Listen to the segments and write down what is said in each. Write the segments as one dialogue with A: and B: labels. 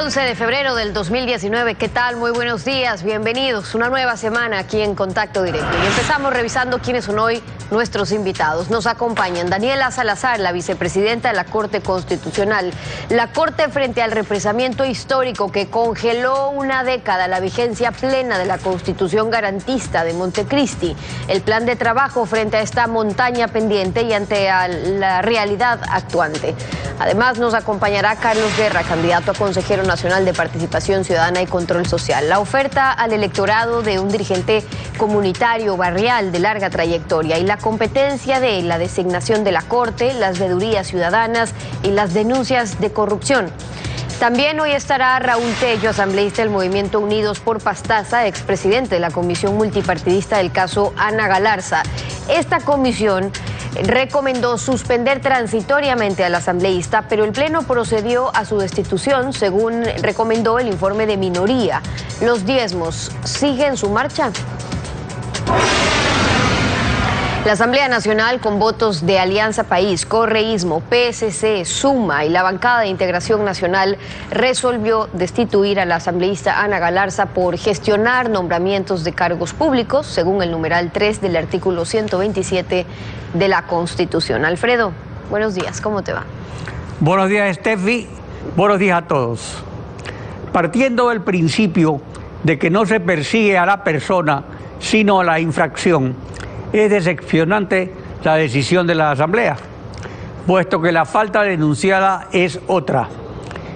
A: 11 de febrero del 2019. ¿Qué tal? Muy buenos días, bienvenidos. Una nueva semana aquí en Contacto Directo. Y empezamos revisando quiénes son hoy nuestros invitados. Nos acompañan Daniela Salazar, la vicepresidenta de la Corte Constitucional. La Corte, frente al represamiento histórico que congeló una década la vigencia plena de la Constitución garantista de Montecristi, el plan de trabajo frente a esta montaña pendiente y ante la realidad actuante. Además, nos acompañará Carlos Guerra, candidato a consejero nacional de Participación Ciudadana y Control Social. La oferta al electorado de un dirigente comunitario barrial de larga trayectoria y la competencia de la designación de la Corte, las vedurías ciudadanas y las denuncias de corrupción. También hoy estará Raúl Tello, asambleísta del Movimiento Unidos por Pastaza, expresidente de la Comisión Multipartidista del caso Ana Galarza. Esta comisión recomendó suspender transitoriamente al asambleísta, pero el Pleno procedió a su destitución, según recomendó el informe de minoría. ¿Los diezmos siguen su marcha? La Asamblea Nacional, con votos de Alianza País, Correísmo, PSC, Suma y la bancada de Integración Nacional, resolvió destituir a la asambleísta Ana Galarza por gestionar nombramientos de cargos públicos, según el numeral 3 del artículo 127 de la Constitución. Alfredo, buenos días, ¿cómo te va?
B: Buenos días, Steffi. Buenos días a todos. Partiendo del principio de que no se persigue a la persona, sino a la infracción, es decepcionante la decisión de la Asamblea, puesto que la falta denunciada es otra: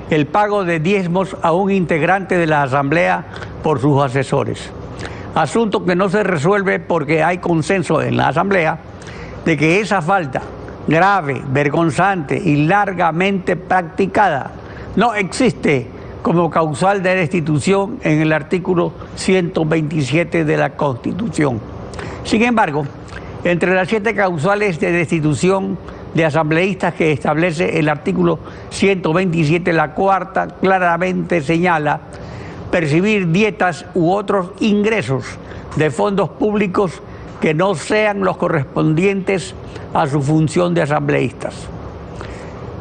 B: el pago de diezmos a un integrante de la Asamblea por sus asesores. Asunto que no se resuelve porque hay consenso en la Asamblea de que esa falta grave, vergonzante y largamente practicada no existe como causal de destitución en el artículo 127 de la Constitución. Sin embargo, entre las 7 causales de destitución de asambleístas que establece el artículo 127, la cuarta claramente señala percibir dietas u otros ingresos de fondos públicos que no sean los correspondientes a su función de asambleístas.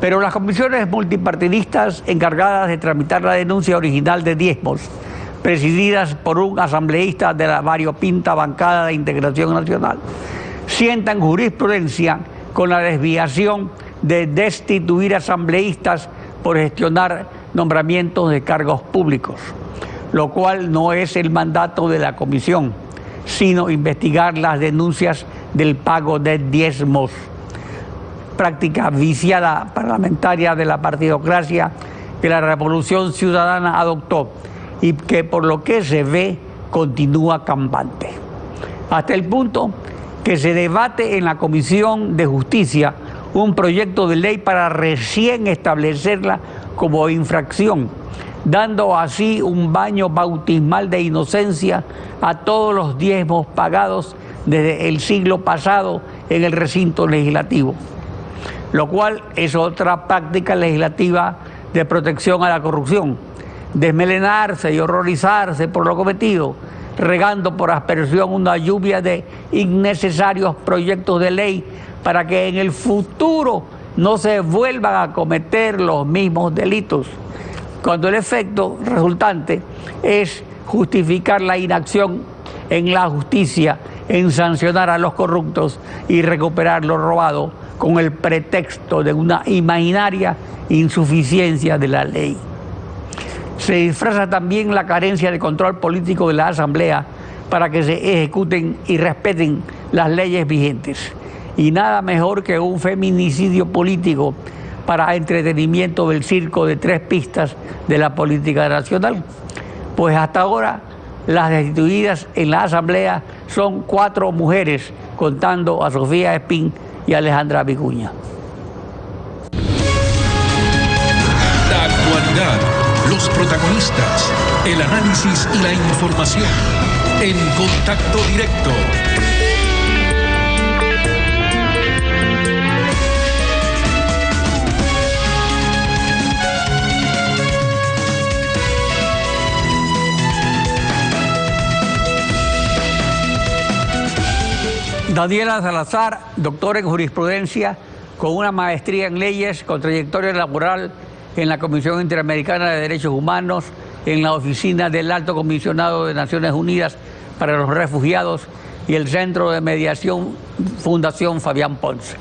B: Pero las comisiones multipartidistas encargadas de tramitar la denuncia original de diezmos, presididas por un asambleísta de la variopinta bancada de Integración Nacional, sientan jurisprudencia con la desviación de destituir asambleístas por gestionar nombramientos de cargos públicos, lo cual no es el mandato de la comisión, sino investigar las denuncias del pago de diezmos, práctica viciada parlamentaria de la partidocracia que la Revolución Ciudadana adoptó y que, por lo que se ve, continúa campante. Hasta el punto que se debate en la Comisión de Justicia un proyecto de ley para recién establecerla como infracción, dando así un baño bautismal de inocencia a todos los diezmos pagados desde el siglo pasado en el recinto legislativo, lo cual es otra práctica legislativa de protección a la corrupción: desmelenarse y horrorizarse por lo cometido, regando por aspersión una lluvia de innecesarios proyectos de ley para que en el futuro no se vuelvan a cometer los mismos delitos, cuando el efecto resultante es justificar la inacción en la justicia en sancionar a los corruptos y recuperar lo robado con el pretexto de una imaginaria insuficiencia de la ley. Se disfraza también la carencia de control político de la Asamblea para que se ejecuten y respeten las leyes vigentes. Y nada mejor que un feminicidio político para entretenimiento del circo de 3 pistas de la política nacional. Pues hasta ahora las destituidas en la Asamblea son 4 mujeres, contando a Sofía Espín y Alejandra Vicuña.
C: La actualidad, los protagonistas, el análisis y la información en Contacto Directo.
B: Daniela Salazar, doctora en jurisprudencia, con una maestría en leyes, con trayectoria laboral en la Comisión Interamericana de Derechos Humanos, en la Oficina del Alto Comisionado de Naciones Unidas para los Refugiados y el Centro de Mediación Fundación Fabián Ponce,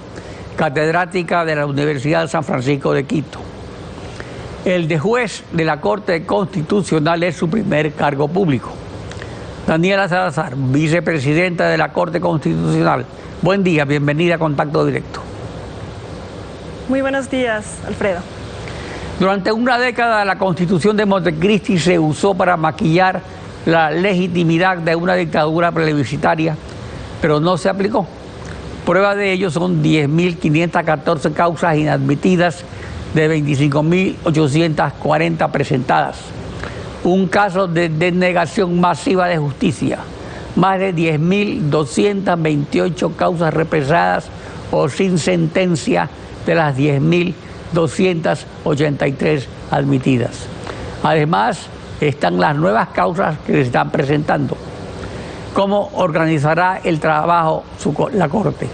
B: catedrática de la Universidad de San Francisco de Quito. El de juez de la Corte Constitucional es su primer cargo público. Daniela Salazar, vicepresidenta de la Corte Constitucional. Buen día, bienvenida a Contacto Directo.
D: Muy buenos días, Alfredo.
B: Durante una década la Constitución de Montecristi se usó para maquillar la legitimidad de una dictadura plebiscitaria, pero no se aplicó. Prueba de ello son 10.514 causas inadmitidas de 25.840 presentadas. Un caso de denegación masiva de justicia, más de 10.228 causas represadas o sin sentencia de las 10.283 admitidas. Además, están las nuevas causas que se están presentando. ¿Cómo organizará el trabajo la Corte?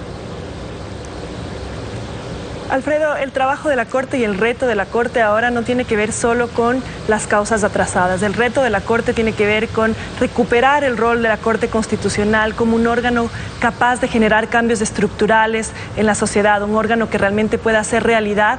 D: Alfredo, el trabajo de la Corte y el reto de la Corte ahora no tiene que ver solo con las causas atrasadas. El reto de la Corte tiene que ver con recuperar el rol de la Corte Constitucional como un órgano capaz de generar cambios estructurales en la sociedad, un órgano que realmente pueda hacer realidad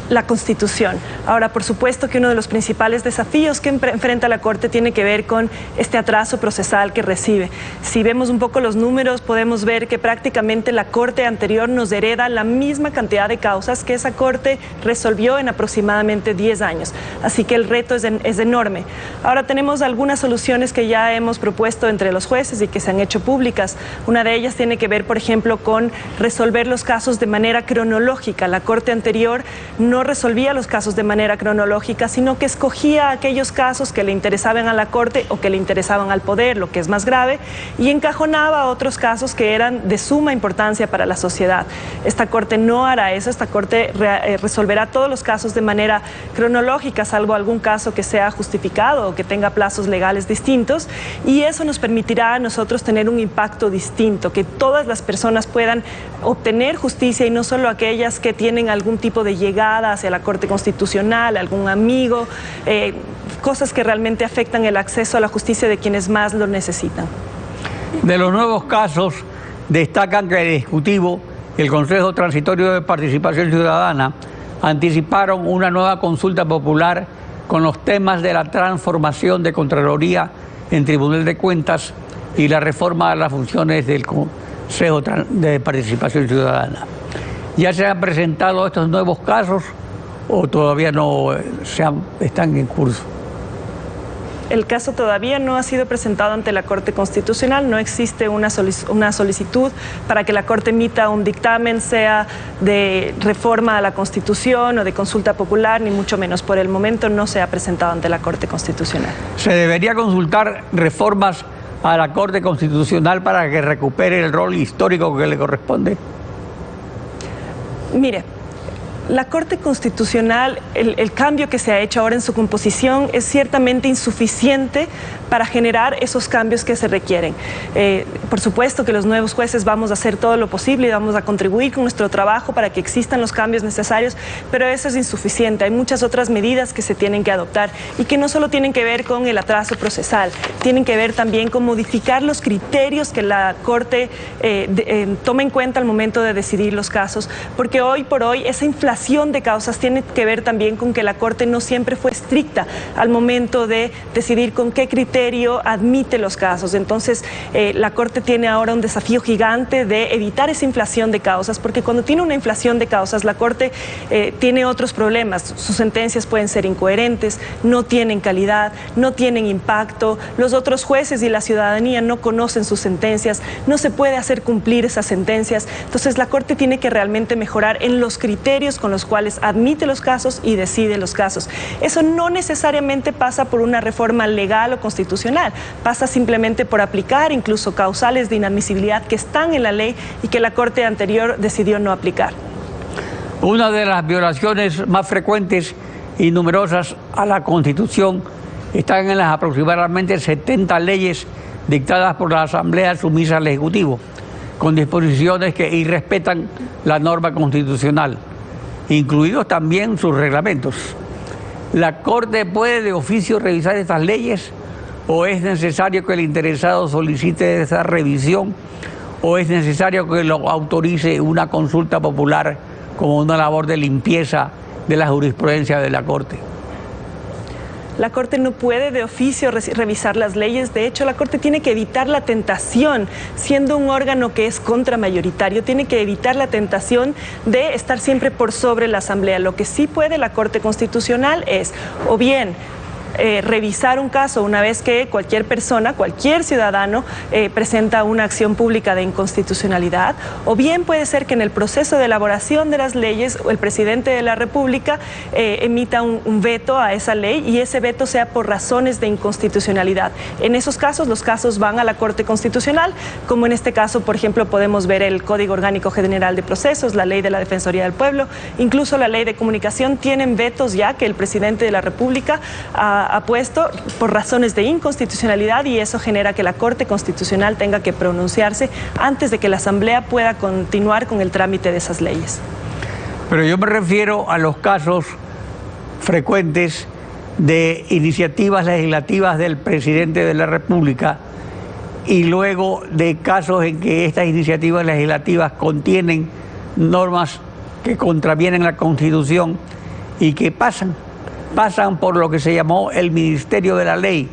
D: la Constitución. Ahora, por supuesto que uno de los principales desafíos que enfrenta la Corte tiene que ver con este atraso procesal que recibe. Si vemos un poco los números, podemos ver que prácticamente la Corte anterior nos hereda la misma cantidad de causas que esa Corte resolvió en aproximadamente 10 años. Así que el reto es enorme. Ahora tenemos algunas soluciones que ya hemos propuesto entre los jueces y que se han hecho públicas. Una de ellas tiene que ver, por ejemplo, con resolver los casos de manera cronológica. La Corte anterior no resolvía los casos de manera cronológica, sino que escogía aquellos casos que le interesaban a la Corte o que le interesaban al poder, lo que es más grave, y encajonaba otros casos que eran de suma importancia para la sociedad. Esta Corte no hará eso, esta Corte resolverá todos los casos de manera cronológica, salvo algún caso que sea justificado o que tenga plazos legales distintos, y eso nos permitirá a nosotros tener un impacto distinto, que todas las personas puedan obtener justicia y no solo aquellas que tienen algún tipo de llegada hacia la Corte Constitucional, algún amigo, cosas que realmente afectan el acceso a la justicia de quienes más lo necesitan.
B: De los nuevos casos, destacan que el Ejecutivo y el Consejo Transitorio de Participación Ciudadana anticiparon una nueva consulta popular con los temas de la transformación de Contraloría en Tribunal de Cuentas y la reforma de las funciones del Consejo de Participación Ciudadana. ¿Ya se han presentado estos nuevos casos o todavía no están en curso?
D: El caso todavía no ha sido presentado ante la Corte Constitucional, no existe una solicitud para que la Corte emita un dictamen, sea de reforma a la Constitución o de consulta popular, ni mucho menos. Por el momento no se ha presentado ante la Corte Constitucional.
B: ¿Se debería consultar reformas a la Corte Constitucional para que recupere el rol histórico que le corresponde?
D: Mire, la Corte Constitucional, el cambio que se ha hecho ahora en su composición es ciertamente insuficiente para generar esos cambios que se requieren. Por supuesto que los nuevos jueces vamos a hacer todo lo posible y vamos a contribuir con nuestro trabajo para que existan los cambios necesarios, pero eso es insuficiente. Hay muchas otras medidas que se tienen que adoptar y que no solo tienen que ver con el atraso procesal, tienen que ver también con modificar los criterios que la Corte toma en cuenta al momento de decidir los casos, porque hoy por hoy esa inflación de causas tiene que ver también con que la Corte no siempre fue estricta al momento de decidir con qué criterio admite los casos. Entonces, la Corte tiene ahora un desafío gigante de evitar esa inflación de causas, porque cuando tiene una inflación de causas, la Corte tiene otros problemas. Sus sentencias pueden ser incoherentes, no tienen calidad, no tienen impacto, los otros jueces y la ciudadanía no conocen sus sentencias, no se puede hacer cumplir esas sentencias. Entonces, la Corte tiene que realmente mejorar en los criterios con los cuales admite los casos y decide los casos. Eso no necesariamente pasa por una reforma legal o constitucional, pasa simplemente por aplicar incluso causales de inadmisibilidad que están en la ley y que la Corte anterior decidió no aplicar.
B: Una de las violaciones más frecuentes y numerosas a la Constitución están en las aproximadamente 70 leyes dictadas por la Asamblea sumisa al Ejecutivo, con disposiciones que irrespetan la norma constitucional, incluidos también sus reglamentos. ¿La Corte puede de oficio revisar estas leyes? ¿O es necesario que el interesado solicite esa revisión? ¿O es necesario que lo autorice una consulta popular como una labor de limpieza de la jurisprudencia de la Corte?
D: La Corte no puede de oficio revisar las leyes. De hecho, la Corte tiene que evitar la tentación, siendo un órgano que es contramayoritario, tiene que evitar la tentación de estar siempre por sobre la Asamblea. Lo que sí puede la Corte Constitucional es, o bien, revisar un caso una vez que cualquier persona, cualquier ciudadano presenta una acción pública de inconstitucionalidad, o bien puede ser que en el proceso de elaboración de las leyes el presidente de la República emita un veto a esa ley y ese veto sea por razones de inconstitucionalidad. En esos casos, los casos van a la Corte Constitucional, como en este caso, por ejemplo, podemos ver el Código Orgánico General de Procesos, la Ley de la Defensoría del Pueblo, incluso la Ley de Comunicación, tienen vetos ya que el presidente de la República ha puesto por razones de inconstitucionalidad, y eso genera que la Corte Constitucional tenga que pronunciarse antes de que la Asamblea pueda continuar con el trámite de esas leyes.
B: Pero yo me refiero a los casos frecuentes de iniciativas legislativas del presidente de la República y luego de casos en que estas iniciativas legislativas contienen normas que contravienen la Constitución y que pasan por lo que se llamó el Ministerio de la Ley,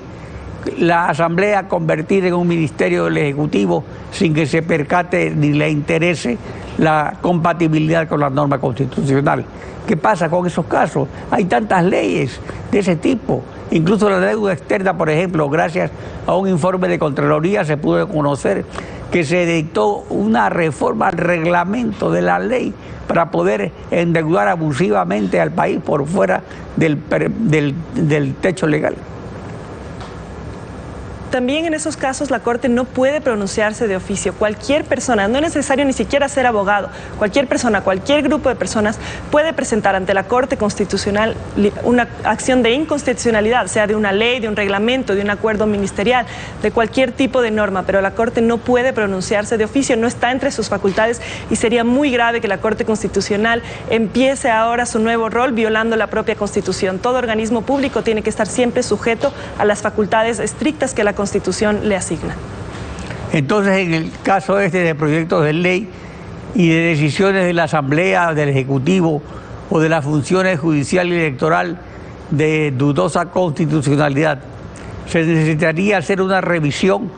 B: la Asamblea convertida en un ministerio del Ejecutivo sin que se percate ni le interese la compatibilidad con la norma constitucional. ¿Qué pasa con esos casos? Hay tantas leyes de ese tipo. Incluso la deuda externa, por ejemplo, gracias a un informe de Contraloría se pudo conocer que se dictó una reforma al reglamento de la ley para poder endeudar abusivamente al país por fuera del techo legal.
D: También en esos casos la Corte no puede pronunciarse de oficio. Cualquier persona, no es necesario ni siquiera ser abogado, cualquier persona, cualquier grupo de personas puede presentar ante la Corte Constitucional una acción de inconstitucionalidad, sea de una ley, de un reglamento, de un acuerdo ministerial, de cualquier tipo de norma, pero la Corte no puede pronunciarse de oficio, no está entre sus facultades, y sería muy grave que la Corte Constitucional empiece ahora su nuevo rol violando la propia Constitución. Todo organismo público tiene que estar siempre sujeto a las facultades estrictas que la Constitución le asigna.
B: Entonces, en el caso de proyectos de ley y de decisiones de la Asamblea, del Ejecutivo o de las funciones judicial y electoral de dudosa constitucionalidad, ¿se necesitaría hacer una revisión?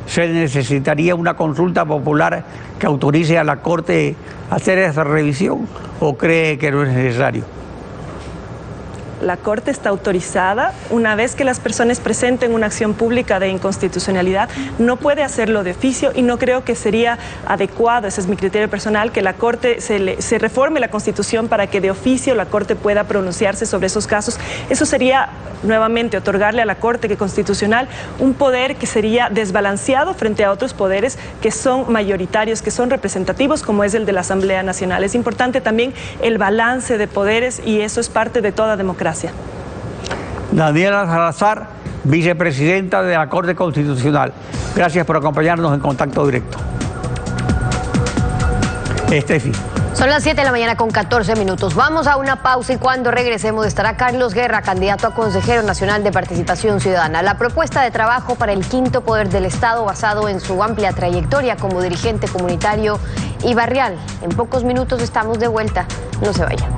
B: ¿Se necesitaría una consulta popular que autorice a la Corte a hacer esa revisión? ¿O cree que no es necesario?
D: La Corte está autorizada, una vez que las personas presenten una acción pública de inconstitucionalidad, no puede hacerlo de oficio, y no creo que sería adecuado, ese es mi criterio personal, que la Corte se reforme la Constitución para que de oficio la Corte pueda pronunciarse sobre esos casos. Eso sería, nuevamente, otorgarle a la Corte Constitucional un poder que sería desbalanceado frente a otros poderes que son mayoritarios, que son representativos, como es el de la Asamblea Nacional. Es importante también el balance de poderes, y eso es parte de toda democracia.
B: Daniela Salazar, vicepresidenta de la Corte Constitucional. Gracias por acompañarnos en Contacto Directo. Estefi.
A: Son las 7 de la mañana con 14 minutos. Vamos a una pausa y cuando regresemos estará Carlos Guerra, candidato a consejero nacional de Participación Ciudadana. La propuesta de trabajo para el quinto poder del Estado basado en su amplia trayectoria como dirigente comunitario y barrial. En pocos minutos estamos de vuelta. No se vayan.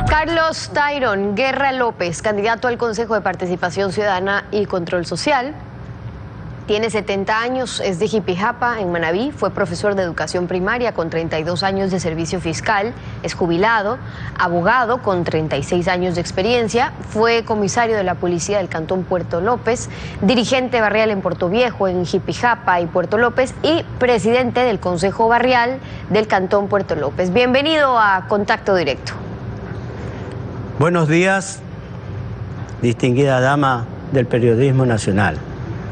A: Carlos Tyron Guerra López, candidato al Consejo de Participación Ciudadana y Control Social. Tiene 70 años, es de Jipijapa, en Manabí, fue profesor de educación primaria con 32 años de servicio fiscal, es jubilado, abogado con 36 años de experiencia, fue comisario de la Policía del Cantón Puerto López, dirigente barrial en Puerto Viejo, en Jipijapa y Puerto López, y presidente del Consejo Barrial del Cantón Puerto López. Bienvenido a Contacto Directo.
E: Buenos días, distinguida dama del periodismo nacional.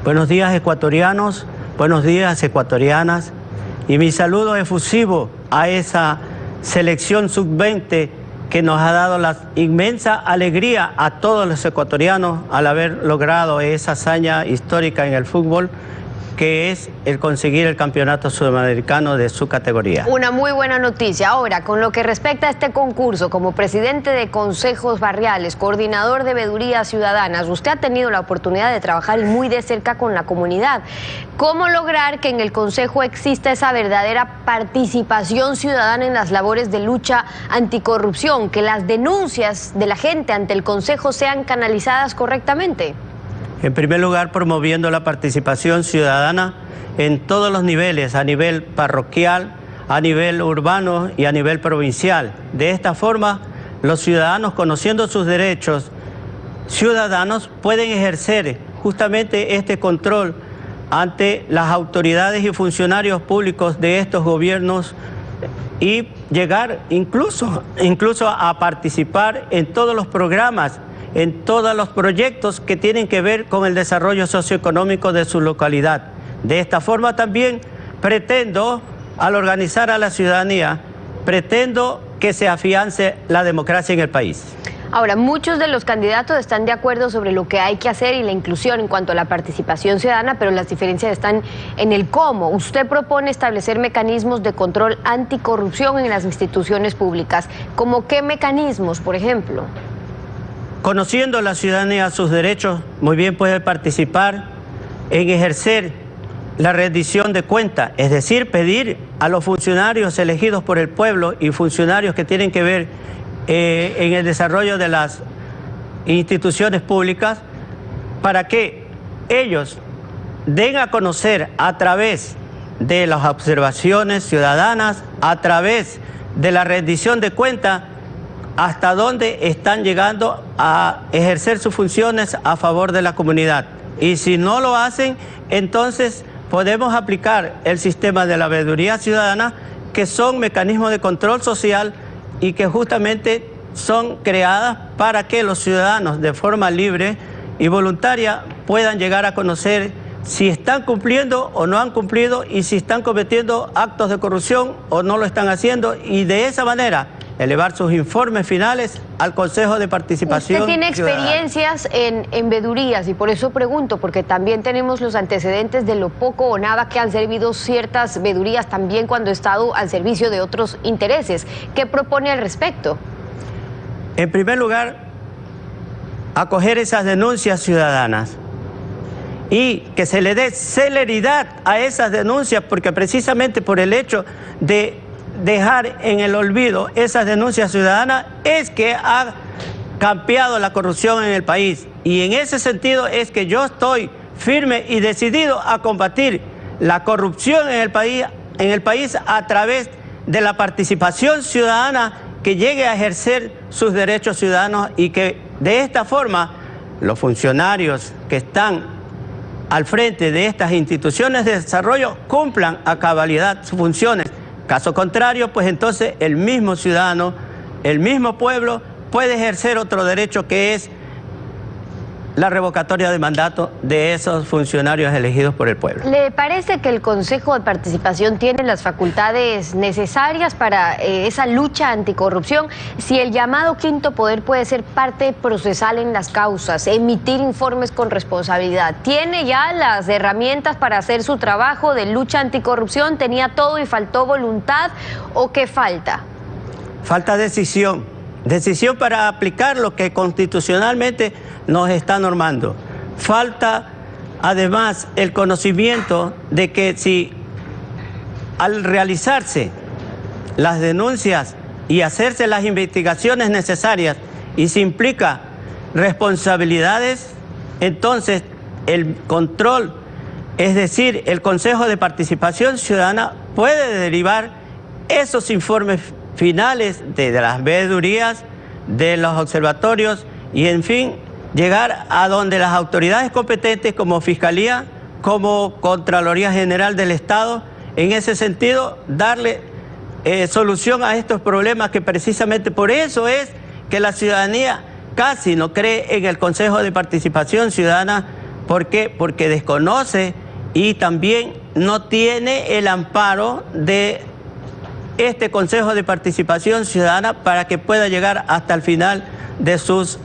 E: Buenos días, ecuatorianos, buenos días, ecuatorianas, y mi saludo efusivo a esa selección sub-20 que nos ha dado la inmensa alegría a todos los ecuatorianos al haber logrado esa hazaña histórica en el fútbol que es el conseguir el campeonato sudamericano de su categoría.
A: Una muy buena noticia. Ahora, con lo que respecta a este concurso, como presidente de consejos barriales, coordinador de veedurías ciudadanas, usted ha tenido la oportunidad de trabajar muy de cerca con la comunidad. ¿Cómo lograr que en el consejo exista esa verdadera participación ciudadana en las labores de lucha anticorrupción, que las denuncias de la gente ante el consejo sean canalizadas correctamente?
E: En primer lugar, promoviendo la participación ciudadana en todos los niveles, a nivel parroquial, a nivel urbano y a nivel provincial. De esta forma, los ciudadanos, conociendo sus derechos ciudadanos, pueden ejercer justamente este control ante las autoridades y funcionarios públicos de estos gobiernos y llegar incluso a participar en todos los programas, en todos los proyectos que tienen que ver con el desarrollo socioeconómico de su localidad. De esta forma también pretendo, al organizar a la ciudadanía, pretendo que se afiance la democracia en el país.
A: Ahora, muchos de los candidatos están de acuerdo sobre lo que hay que hacer y la inclusión en cuanto a la participación ciudadana, pero las diferencias están en el cómo. Usted propone establecer mecanismos de control anticorrupción en las instituciones públicas. ¿Cómo qué mecanismos, por ejemplo?
E: Conociendo la ciudadanía sus derechos, muy bien puede participar en ejercer la rendición de cuentas, es decir, pedir a los funcionarios elegidos por el pueblo y funcionarios que tienen que ver en el desarrollo de las instituciones públicas, para que ellos den a conocer a través de las observaciones ciudadanas, a través de la rendición de cuentas, hasta dónde están llegando a ejercer sus funciones a favor de la comunidad. Y si no lo hacen, entonces podemos aplicar el sistema de la veeduría ciudadana, que son mecanismos de control social y que justamente son creadas para que los ciudadanos de forma libre y voluntaria puedan llegar a conocer si están cumpliendo o no han cumplido y si están cometiendo actos de corrupción o no lo están haciendo, y de esa manera elevar sus informes finales al Consejo de Participación
A: Usted tiene
E: Ciudadana.
A: experiencias en veedurías y por eso pregunto, porque también tenemos los antecedentes de lo poco o nada que han servido ciertas veedurías también cuando he estado al servicio de otros intereses. ¿Qué propone al respecto?
E: En primer lugar, acoger esas denuncias ciudadanas y que se le dé celeridad a esas denuncias, porque precisamente por el hecho de dejar en el olvido esas denuncias ciudadanas es que ha campeado la corrupción en el país. Y en ese sentido es que yo estoy firme y decidido a combatir la corrupción en el país a través de la participación ciudadana, que llegue a ejercer sus derechos ciudadanos y que de esta forma los funcionarios que están al frente de estas instituciones de desarrollo cumplan a cabalidad sus funciones. Caso contrario, pues entonces el mismo ciudadano, el mismo pueblo puede ejercer otro derecho, que es la revocatoria de mandato de esos funcionarios elegidos por el pueblo.
A: ¿Le parece que el Consejo de Participación tiene las facultades necesarias para esa lucha anticorrupción? Si el llamado quinto poder puede ser parte procesal en las causas, emitir informes con responsabilidad, ¿tiene ya las herramientas para hacer su trabajo de lucha anticorrupción? ¿Tenía todo y faltó voluntad o qué falta?
E: Falta decisión para aplicar lo que constitucionalmente nos está normando. Falta además el conocimiento de que si al realizarse las denuncias y hacerse las investigaciones necesarias y se implica responsabilidades, entonces el control, es decir, el Consejo de Participación Ciudadana, puede derivar esos informes finales de las veedurías, de los observatorios y, en fin, llegar a donde las autoridades competentes como Fiscalía, como Contraloría General del Estado, en ese sentido, darle solución a estos problemas, que precisamente por eso es que la ciudadanía casi no cree en el Consejo de Participación Ciudadana. ¿Por qué? Porque desconoce y también no tiene el amparo de este Consejo de Participación Ciudadana para que pueda llegar hasta el final de sus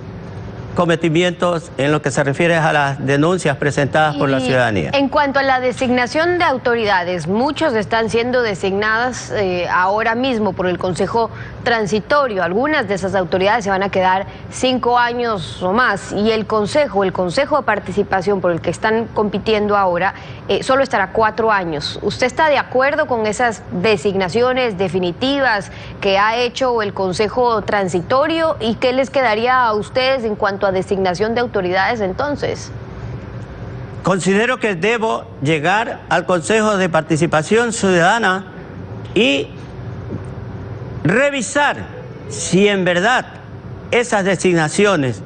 E: cometimientos en lo que se refiere a las denuncias presentadas por la ciudadanía.
A: En cuanto a la designación de autoridades, muchos están siendo designadas ahora mismo por el Consejo Transitorio. Algunas de esas autoridades se van a quedar 5 años o más y el Consejo de Participación por el que están compitiendo ahora solo estará 4 años. ¿Usted está de acuerdo con esas designaciones definitivas que ha hecho el Consejo Transitorio y qué les quedaría a ustedes en cuanto a designación de autoridades entonces?
E: Considero que debo llegar al Consejo de Participación Ciudadana y revisar si en verdad esas designaciones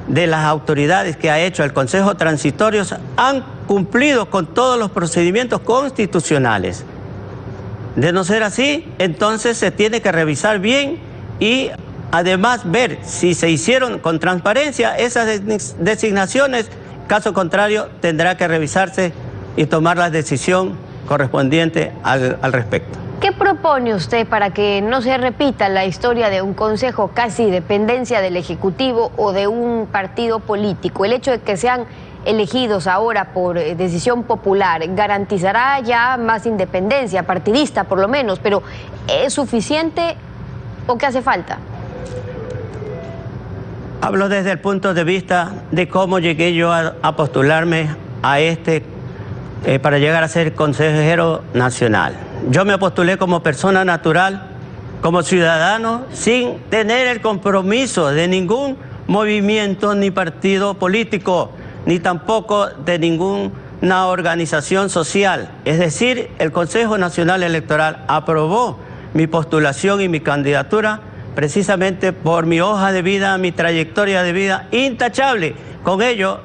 E: de las autoridades que ha hecho el Consejo Transitorio han cumplido con todos los procedimientos constitucionales. De no ser así, entonces se tiene que revisar bien y además ver si se hicieron con transparencia esas designaciones. Caso contrario, tendrá que revisarse y tomar la decisión correspondiente al respecto.
A: ¿Qué propone usted para que no se repita la historia de un consejo casi dependencia del Ejecutivo o de un partido político? El hecho de que sean elegidos ahora por decisión popular garantizará ya más independencia partidista por lo menos, pero ¿es suficiente o qué hace falta?
E: Hablo desde el punto de vista de cómo llegué yo a postularme a para llegar a ser consejero nacional. Yo me postulé como persona natural, como ciudadano, sin tener el compromiso de ningún movimiento ni partido político, ni tampoco de ninguna organización social. Es decir, el Consejo Nacional Electoral aprobó mi postulación y mi candidatura precisamente por mi hoja de vida, mi trayectoria de vida intachable. Con ello,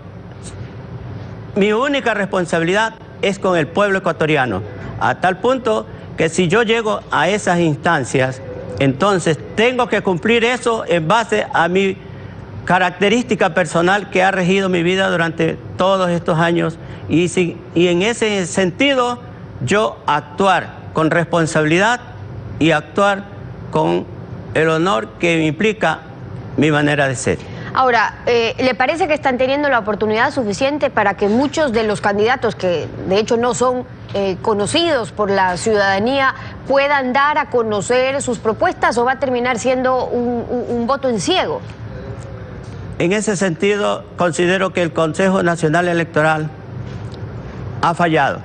E: mi única responsabilidad es con el pueblo ecuatoriano, a tal punto que si yo llego a esas instancias, entonces tengo que cumplir eso en base a mi característica personal que ha regido mi vida durante todos estos años y en ese sentido yo actuar con responsabilidad y actuar con el honor que me implica mi manera de ser.
A: Ahora, ¿le parece que están teniendo la oportunidad suficiente para que muchos de los candidatos que de hecho no son conocidos por la ciudadanía puedan dar a conocer sus propuestas o va a terminar siendo un voto en ciego?
E: En ese sentido, considero que el Consejo Nacional Electoral ha fallado,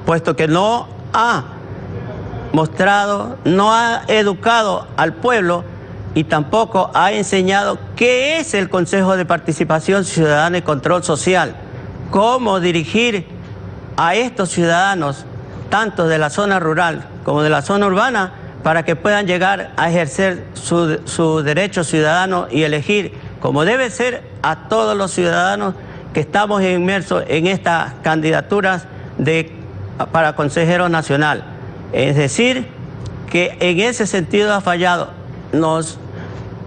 E: puesto que no ha mostrado, no ha educado al pueblo y tampoco ha enseñado qué es el Consejo de Participación Ciudadana y Control Social, cómo dirigir a estos ciudadanos, tanto de la zona rural como de la zona urbana, para que puedan llegar a ejercer su derecho ciudadano y elegir, como debe ser, a todos los ciudadanos que estamos inmersos en estas candidaturas para consejero nacional. Es decir, que en ese sentido ha fallado. Nos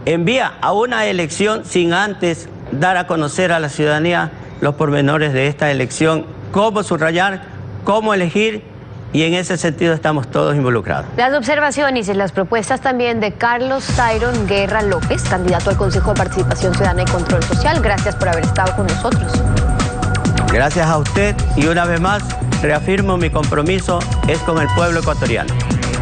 E: envía a una elección sin antes dar a conocer a la ciudadanía los pormenores de esta elección, cómo subrayar, cómo elegir, y en ese sentido estamos todos involucrados.
A: Las observaciones y las propuestas también de Carlos Tyron Guerra López, candidato al Consejo de Participación Ciudadana y Control Social. Gracias por haber estado con nosotros.
E: Gracias a usted y una vez más reafirmo mi compromiso es con el pueblo ecuatoriano.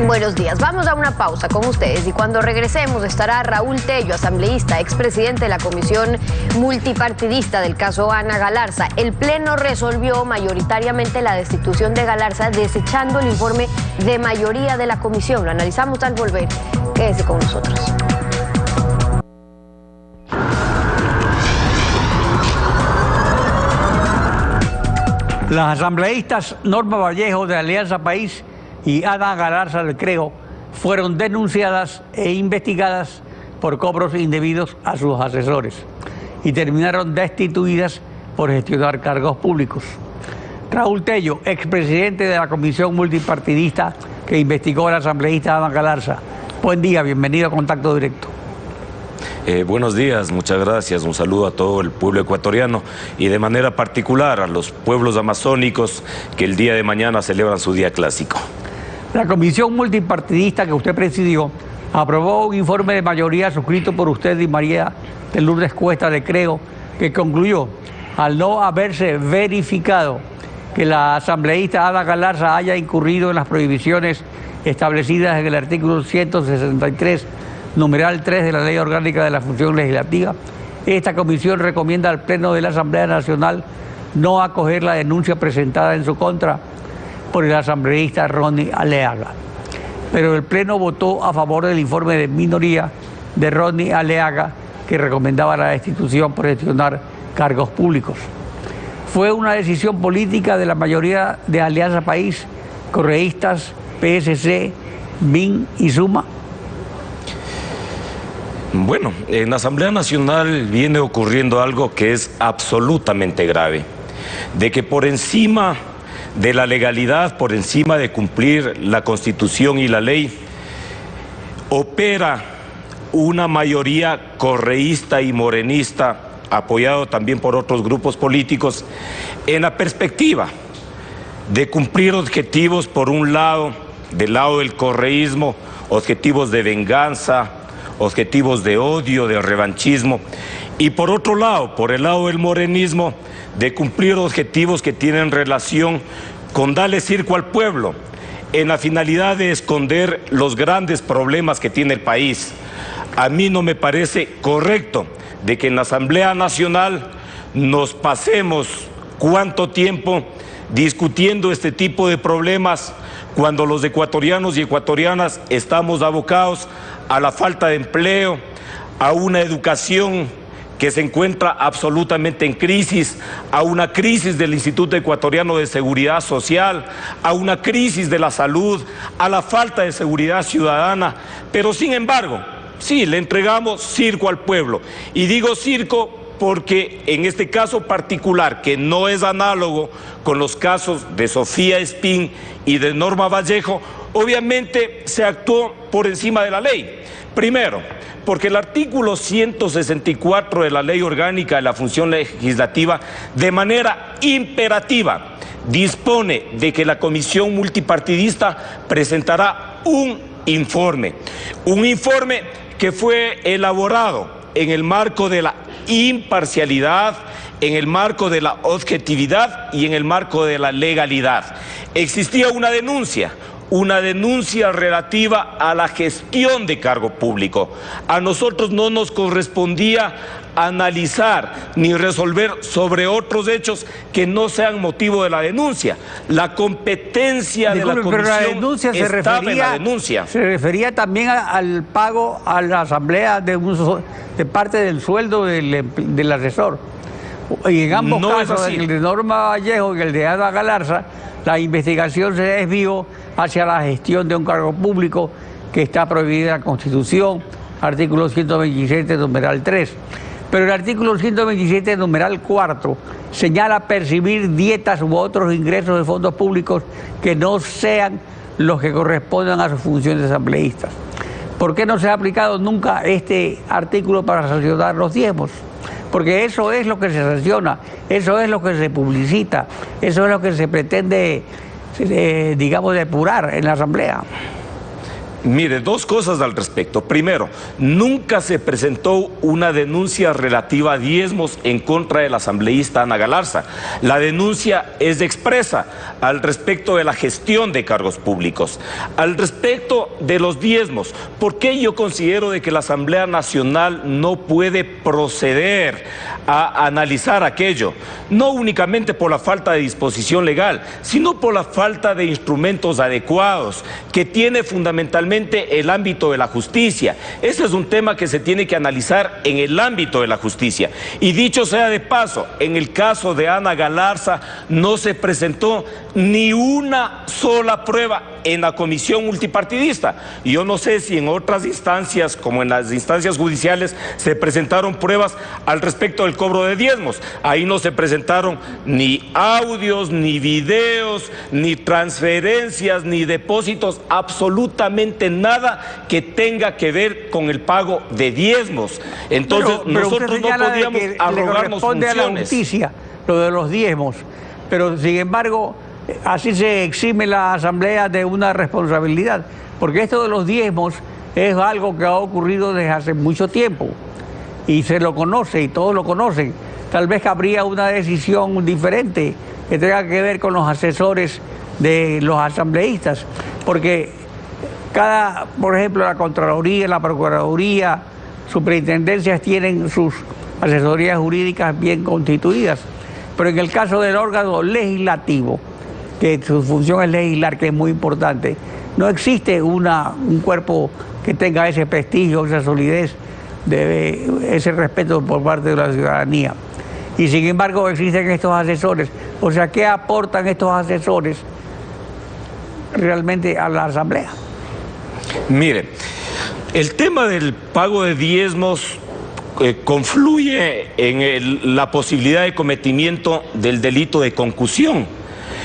A: Buenos días, vamos a una pausa con ustedes y cuando regresemos estará Raúl Tello, asambleísta, expresidente de la Comisión Multipartidista del caso Ana Galarza. El Pleno resolvió mayoritariamente la destitución de Galarza, desechando el informe de mayoría de la comisión. Lo analizamos al volver. Quédese con nosotros.
B: Las asambleístas Norma Vallejo de Alianza País y Ana Galarza del Creo fueron denunciadas e investigadas por cobros indebidos a sus asesores y terminaron destituidas por gestionar cargos públicos. Raúl Tello, expresidente de la Comisión Multipartidista que investigó a la asambleísta Ana Galarza. Buen día, bienvenido a Contacto Directo.
F: Buenos días, muchas gracias. Un saludo a todo el pueblo ecuatoriano y de manera particular a los pueblos amazónicos que el día de mañana celebran su día clásico.
B: La Comisión Multipartidista que usted presidió aprobó un informe de mayoría suscrito por usted y María de Lourdes Cuesta de Creo, que concluyó, al no haberse verificado que la asambleísta Ana Galarza haya incurrido en las prohibiciones establecidas en el artículo 163, numeral 3 de la Ley Orgánica de la Función Legislativa, esta comisión recomienda al Pleno de la Asamblea Nacional no acoger la denuncia presentada en su contra por el asambleísta Ronnie Aleaga. Pero el Pleno votó a favor del informe de minoría de Ronnie Aleaga, que recomendaba la destitución por gestionar cargos públicos. Fue una decisión política de la mayoría de Alianza País, correístas, PSC, MIN y SUMA.
F: Bueno, en la Asamblea Nacional viene ocurriendo algo que es absolutamente grave, de que por encima de la legalidad, por encima de cumplir la Constitución y la ley, opera una mayoría correísta y morenista, apoyado también por otros grupos políticos, en la perspectiva de cumplir objetivos, por un lado, del lado del correísmo, objetivos de venganza, objetivos de odio, de revanchismo, y por otro lado, por el lado del morenismo, de cumplir objetivos que tienen relación con darle circo al pueblo, en la finalidad de esconder los grandes problemas que tiene el país. A mí no me parece correcto de que en la Asamblea Nacional nos pasemos cuánto tiempo discutiendo este tipo de problemas cuando los ecuatorianos y ecuatorianas estamos abocados a la falta de empleo, a una educación que se encuentra absolutamente en crisis, a una crisis del Instituto Ecuatoriano de Seguridad Social, a una crisis de la salud, a la falta de seguridad ciudadana. Pero sin embargo, sí, le entregamos circo al pueblo. Y digo circo porque en este caso particular, que no es análogo con los casos de Sofía Espín y de Norma Vallejo, obviamente se actuó por encima de la ley. Primero, porque el artículo 164 de la Ley Orgánica de la Función Legislativa, de manera imperativa, dispone de que la Comisión Multipartidista presentará un informe que fue elaborado en el marco de la imparcialidad, en el marco de la objetividad y en el marco de la legalidad. Existía una denuncia relativa a la gestión de cargo público. A nosotros no nos correspondía analizar ni resolver sobre otros hechos que no sean motivo de la denuncia. La competencia de la comisión
B: pero la denuncia
F: estaba en la denuncia.
B: Se refería también al pago a la asamblea de parte del sueldo del asesor. Y en ambos casos, en el de Norma Vallejo y el de Ana Galarza, la investigación se desvió hacia la gestión de un cargo público que está prohibida en la Constitución, artículo 127, numeral 3. Pero el artículo 127, numeral 4, señala percibir dietas u otros ingresos de fondos públicos que no sean los que correspondan a sus funciones asambleístas. ¿Por qué no se ha aplicado nunca este artículo para sancionar los diezmos? Porque eso es lo que se sanciona, eso es lo que se publicita, eso es lo que se pretende, digamos, depurar en la Asamblea.
F: Mire, dos cosas al respecto. Primero, nunca se presentó una denuncia relativa a diezmos en contra del asambleísta Ana Galarza. La denuncia es expresa al respecto de la gestión de cargos públicos. Al respecto de los diezmos, ¿por qué yo considero de que la Asamblea Nacional no puede proceder a analizar aquello? No únicamente por la falta de disposición legal, sino por la falta de instrumentos adecuados que tiene fundamentalmente el ámbito de la justicia. Ese es un tema que se tiene que analizar en el ámbito de la justicia. Y dicho sea de paso, en el caso de Ana Galarza no se presentó ni una sola prueba en la comisión multipartidista. Y yo no sé si en otras instancias, como en las instancias judiciales, se presentaron pruebas al respecto del cobro de diezmos. Ahí no se presentaron ni audios, ni videos, ni transferencias, ni depósitos, absolutamente nada que tenga que ver con el pago de diezmos. Entonces,
B: pero
F: nosotros no podíamos arrogarnos funciones.
B: A la justicia lo de los diezmos, pero sin embargo, así se exime la Asamblea de una responsabilidad, porque esto de los diezmos es algo que ha ocurrido desde hace mucho tiempo y se lo conoce y todos lo conocen. Tal vez habría una decisión diferente que tenga que ver con los asesores de los asambleístas, porque por ejemplo, la Contraloría, la Procuraduría, superintendencias tienen sus asesorías jurídicas bien constituidas, pero en el caso del órgano legislativo, que su función es legislar, que es muy importante, no existe un cuerpo que tenga ese prestigio, esa solidez, ese respeto por parte de la ciudadanía. Y sin embargo existen estos asesores. O sea, ¿qué aportan estos asesores realmente a la Asamblea?
F: Mire, el tema del pago de diezmos confluye en la posibilidad de cometimiento del delito de concusión.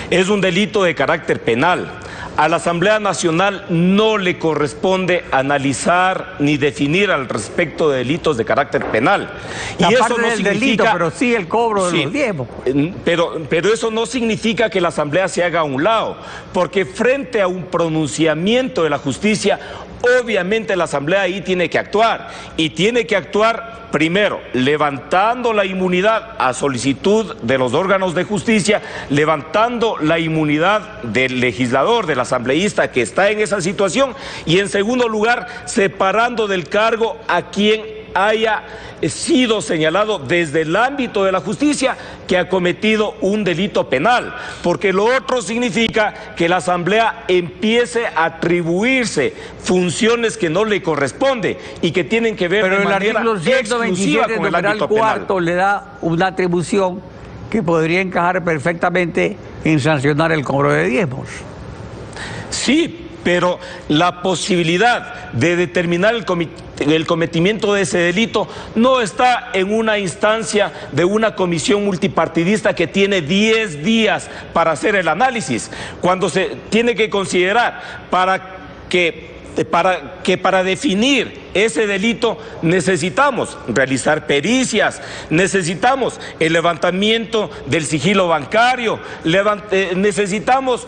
F: Es un delito de carácter penal. A la Asamblea Nacional no le corresponde analizar ni definir al respecto de delitos de carácter penal.
B: Y eso no significa delito, pero sí el cobro de los diezmos.
F: Pero eso no significa que la Asamblea se haga a un lado, porque frente a un pronunciamiento de la justicia, obviamente la Asamblea ahí tiene que actuar, y tiene que actuar primero levantando la inmunidad a solicitud de los órganos de justicia, levantando la inmunidad del legislador, del asambleísta que está en esa situación, y en segundo lugar separando del cargo a quien haya sido señalado desde el ámbito de la justicia que ha cometido un delito penal, porque lo otro significa que la Asamblea empiece a atribuirse funciones que no le corresponde y que tienen que ver de manera exclusiva con el ámbito penal.
B: Cuarto le da una atribución que podría encajar perfectamente en sancionar el cobro de diezmos.
F: Sí, pero la posibilidad de determinar el cometimiento de ese delito no está en una instancia de una comisión multipartidista que tiene 10 días para hacer el análisis, cuando se tiene que considerar para definir ese delito necesitamos realizar pericias, necesitamos el levantamiento del sigilo bancario, necesitamos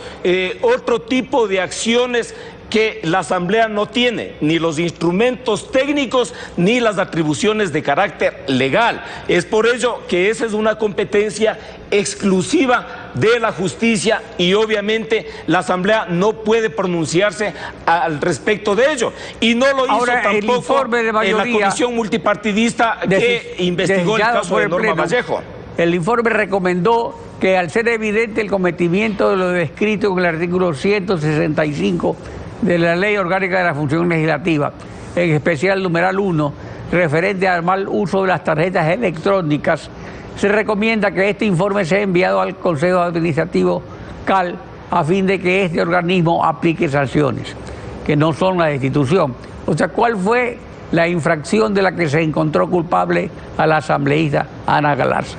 F: otro tipo de acciones que la Asamblea no tiene, ni los instrumentos técnicos ni las atribuciones de carácter legal. Es por ello que esa es una competencia exclusiva de la justicia y obviamente la Asamblea no puede pronunciarse al respecto de ello. Y no lo hizo
B: ahora,
F: tampoco en la comisión multipartidista que investigó el caso de Norma Vallejo.
B: El informe recomendó que al ser evidente el cometimiento de lo descrito en el artículo 165 de la Ley Orgánica de la Función Legislativa, en especial el numeral 1, referente al mal uso de las tarjetas electrónicas, se recomienda que este informe sea enviado al Consejo Administrativo CAL a fin de que este organismo aplique sanciones, que no son la destitución. O sea, ¿cuál fue la infracción de la que se encontró culpable a la asambleísta Ana Galarza?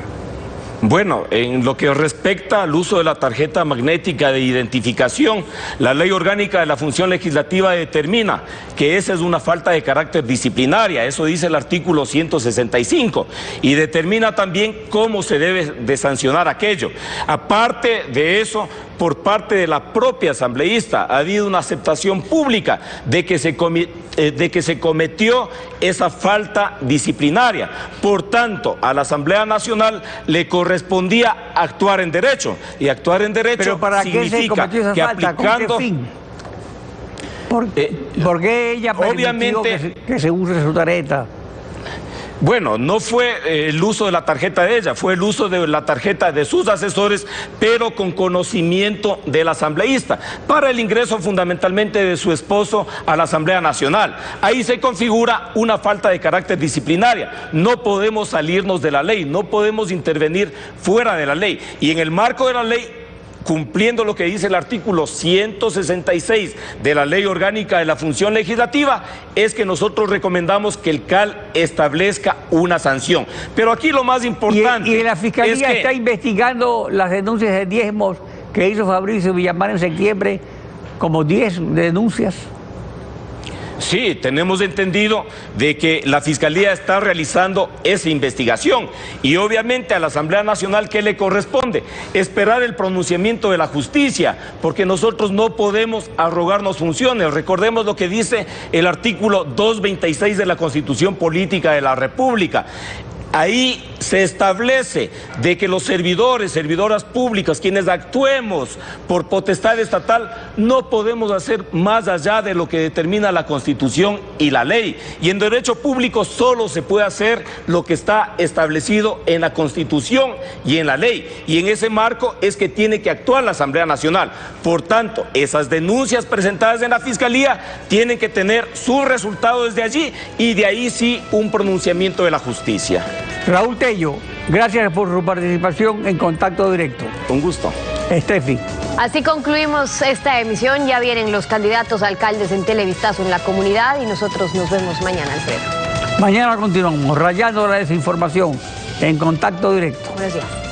F: Bueno, en lo que respecta al uso de la tarjeta magnética de identificación, la Ley Orgánica de la Función Legislativa determina que esa es una falta de carácter disciplinaria, eso dice el artículo 165, y determina también cómo se debe de sancionar aquello. Aparte de eso, por parte de la propia asambleísta ha habido una aceptación pública de que se cometió esa falta disciplinaria. Por tanto, a la Asamblea Nacional le correspondía actuar en derecho, y actuar en derecho
B: ¿pero para
F: significa
B: qué se cometió esa
F: que
B: falta?
F: aplicando...
B: ¿Con qué fin? ¿Por qué ella permitió que se use su tarjeta?
F: Bueno, no fue el uso de la tarjeta de ella, fue el uso de la tarjeta de sus asesores, pero con conocimiento del asambleísta, para el ingreso fundamentalmente de su esposo a la Asamblea Nacional. Ahí se configura una falta de carácter disciplinaria. No podemos salirnos de la ley, no podemos intervenir fuera de la ley. Y en el marco de la ley, cumpliendo lo que dice el artículo 166 de la Ley Orgánica de la Función Legislativa, es que nosotros recomendamos que el CAL establezca una sanción. Pero aquí lo más importante...
B: ¿Y la Fiscalía está investigando las denuncias de diezmos que hizo Fabricio Villamar en septiembre, como 10 denuncias?
F: Sí, tenemos entendido de que la Fiscalía está realizando esa investigación y obviamente a la Asamblea Nacional, ¿qué le corresponde? Esperar el pronunciamiento de la justicia, porque nosotros no podemos arrogarnos funciones. Recordemos lo que dice el artículo 226 de la Constitución Política de la República. Ahí se establece de que los servidores, servidoras públicas, quienes actuemos por potestad estatal, no podemos hacer más allá de lo que determina la Constitución y la ley. Y en derecho público solo se puede hacer lo que está establecido en la Constitución y en la ley. Y en ese marco es que tiene que actuar la Asamblea Nacional. Por tanto, esas denuncias presentadas en la Fiscalía tienen que tener su resultado desde allí y de ahí sí un pronunciamiento de la justicia.
B: Raúl Tello, gracias por su participación en Contacto Directo.
F: Un gusto.
B: Steffi.
A: Así concluimos esta emisión. Ya vienen los candidatos a alcaldes en Televistazo en la comunidad y nosotros nos vemos mañana, Alfredo.
B: Mañana continuamos rayando la desinformación en Contacto Directo.
A: Buenos días.